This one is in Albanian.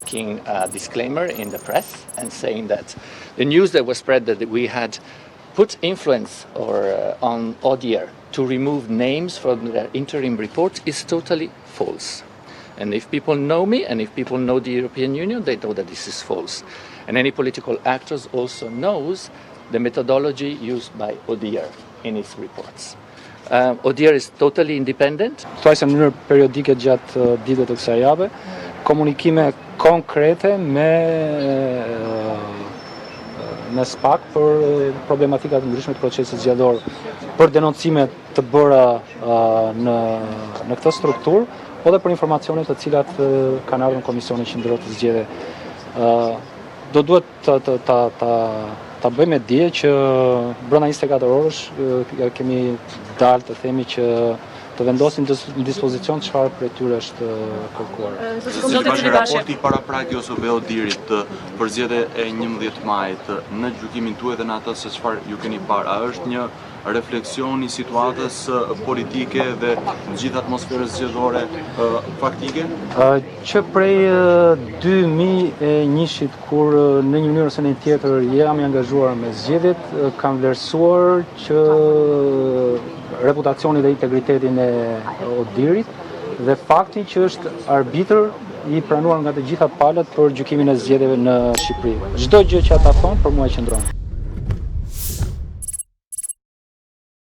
making a disclaimer in the press and saying that the news that was spread that we had put influence on ODIHR to remove names from their interim reports is totally false. And if people know me and if people know the European Union, they know that this is false. And any political actors also knows the methodology used by ODIHR in its reports. ODIHR is totally independent. Thuaj se në mënyrë periodike gjatë ditëve të kësaj jave, komunikime konkrete me SPAK për problematikat të ndryshme të procesit zgjedhor, për denoncime të bëra në këtë strukturë, po dhe për informacione të cilat kanë ardhur në Komisionin Qendror të Zgjedhjeve. Do duhet ta bëjmë dije që brenda 24 orësh kemi dalë të themi që të vendosin në dispozicion çfarë prej tyre është kërkuar. Si raporti para pragës së ODIHR-it të përzgjedhjeve e 11 majit në gjykimin tuaj dhe në atë se çfarë ju keni parë, a është një refleksion i situatës politike dhe gjithë atmosferës zgjedhore faktike? Që prej 2001-shit kur në një mënyrë ose në tjetër jam i angazhuar me zgjedhjet, kam vlerësuar që reputacionin dhe integritetin e ODIHR-it dhe faktin që është arbitër i pranuar nga të gjitha palët për gjykimin e zgjedhjeve në Shqipëri. Çdo gjë që ata thonë për mua qëndron.